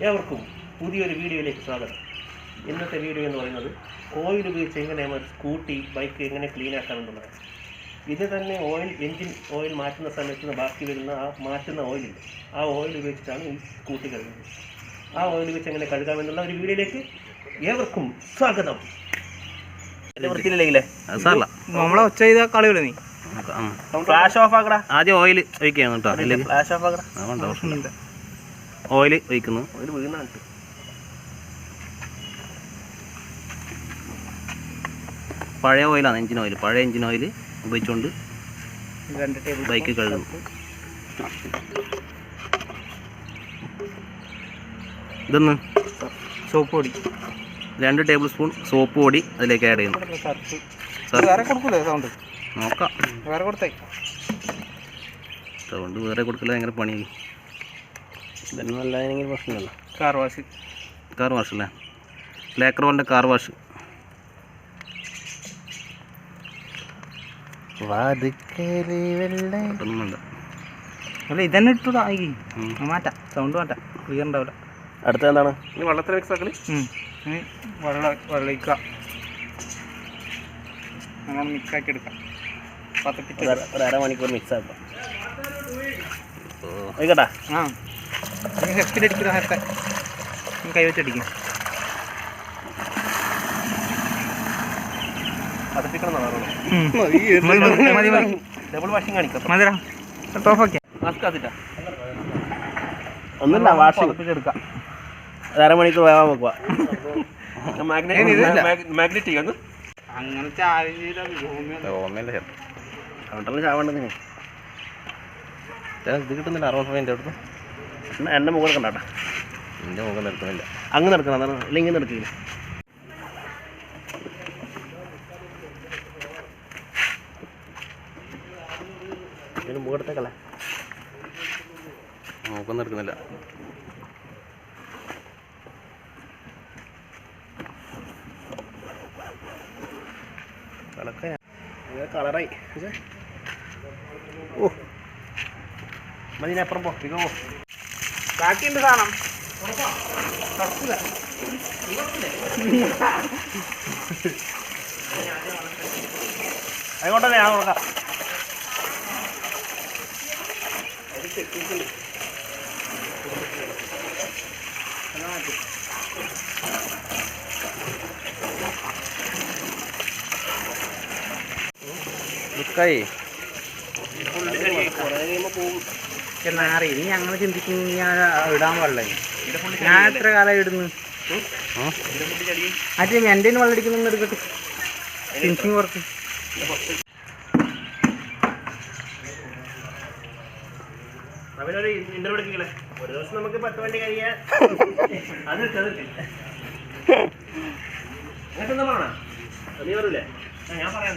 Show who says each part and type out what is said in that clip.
Speaker 1: ഏവർക്കും പുതിയൊരു വീഡിയോയിലേക്ക് സ്വാഗതം. ഇന്നത്തെ വീഡിയോ എന്ന് പറയുന്നത് ഓയിൽ ഉപയോഗിച്ച് എങ്ങനെയാണ് ഒരു സ്കൂട്ടി ബൈക്ക് എങ്ങനെ ക്ലീൻ ആക്കാമെന്നുള്ളതാണ്. ഇത് തന്നെ എൻജിൻ ഓയിൽ മാറ്റുന്ന സമയത്ത് ബാക്കി വരുന്ന ആ മാറ്റുന്ന ഓയിലില്ല, ആ ഓയിൽ ഉപയോഗിച്ചിട്ടാണ് ഈ സ്കൂട്ടി കഴുകുന്നത്. ആ ഓയിൽ വെച്ച് എങ്ങനെ കഴുകാമെന്നുള്ള ഒരു വീഡിയോയിലേക്ക് ഏവർക്കും സ്വാഗതം. വൃത്തിയില്ലേ
Speaker 2: നമ്മളെ ഒച്ച ചെയ്ത കളിയില്ല, നീ
Speaker 1: ഫ്ലാഷ് ഓഫ് ആക്കടാ.
Speaker 3: ആദ്യം ഓയിൽ ഒഴിക്കുകയാണ് കേട്ടോ. അതിലേക്ക്
Speaker 1: ഫ്ലാഷ് ഓഫ് ആക്കടാ.
Speaker 3: ഓയിൽ ഒഴിക്കുന്നു.
Speaker 1: ഓയിൽ വീണാണ്.
Speaker 3: പഴയ ഓയിലാണ്, എഞ്ചിൻ ഓയിൽ. പഴയ എഞ്ചിൻ ഓയിൽ ഉപയോഗിച്ചുകൊണ്ട് ബൈക്ക് കഴുകുന്നു. ഇതൊന്ന്
Speaker 2: സോപ്പ് പൊടി
Speaker 3: 2 ടേബിൾ സ്പൂൺ സോപ്പ് പൊടി അതിലേക്ക് ആഡ് ചെയ്യുന്നു. നോക്കാം, സൗണ്ട് വേറെ കൊടുക്കില്ല, ഭയങ്കര പണിയായി. ഇതെല്ലാം നല്ലതെങ്കിൽ പ്രശ്നമില്ല.
Speaker 2: കാർ വാഷ്
Speaker 3: അല്ലേ, ലേക്രോൻ്റെ കാർ വാഷ്. ഒന്നുമുണ്ട്
Speaker 2: അല്ല, ഇതന്നെ ഇട്ടതാ. മാറ്റാം, സൗണ്ട് മാറ്റാം, ക്ലിയർ ഉണ്ടാവില്ല.
Speaker 1: അടുത്ത എന്താണ്? ഇനി വെള്ളത്തിൽ മിക്സ് ആക്കല്.
Speaker 2: വെള്ളയിക്കുക, അങ്ങനെ മിക്സാക്കി എടുക്കാം.
Speaker 1: ഒരു അരമണിക്കൂർ മിക്സ് ആക്കാം. ആയിക്കോട്ടെ.
Speaker 2: ആ, ഹെപ്പിലടിക്കുന്ന നേരത്തെ കൈ വെച്ചടിക്കും.
Speaker 1: പതപ്പിക്കണം. ഡബിൾ വാഷിംഗ് കാണിക്കാം.
Speaker 2: മതിരാ, ടോഫാക്കിയാ
Speaker 1: ഒന്നുമില്ല, വാഷിംഗ്
Speaker 2: എടുക്കാം.
Speaker 1: അരമണിക്കൂർ വേവാൻ വെക്കുക. മാഗ്നറ്റ് ചെയ്യാന്ന്
Speaker 2: അങ്ങനെ
Speaker 1: ചാവേണ്ടതിന്
Speaker 3: ഇത് കിട്ടുന്നില്ല. R15 അടുത്ത്
Speaker 1: എൻ്റെ മുകളിൽ കണ്ടാട്ടാ.
Speaker 3: എൻ്റെ മുഖം നിർത്തുന്നില്ല.
Speaker 1: അങ്ങ് നടക്കണം, അല്ലെങ്കിൽ ഇങ്ങനെ നടക്കില്ല. ഇതിന് മുഖത്തേക്കല്ല,
Speaker 3: മുഖം നിർത്തുന്നില്ല.
Speaker 1: കളറായി. ഓ മതിനപ്പുറം പോ, ഇതോ
Speaker 2: ബാക്കിയുണ്ട് സാധനം.
Speaker 1: അതുകൊണ്ടല്ലേ ഞാൻ കൊടുക്കാം.
Speaker 2: എന്നാറി നീ അങ്ങനെ ചിന്തിക്കുന്നു. ഞാൻ ഇടാൻ പാടില്ല. ഞാൻ എത്ര കാലം ഇടുന്നു. അത് എൻ്റെ വെള്ളം അടിക്കുന്ന എടുക്കട്ടെ. ഫിനിഷിങ് വർക്ക്
Speaker 1: അവനൊരു ഇന്റർവ്യൂ എടുക്കില്ലേ, ഒരു ദിവസം നമുക്ക് 10 വണ്ടി കഴിയാൻ. അത് എന്താ പറയണ, നീ പറയില്ലേ? ഞാൻ പറയാം.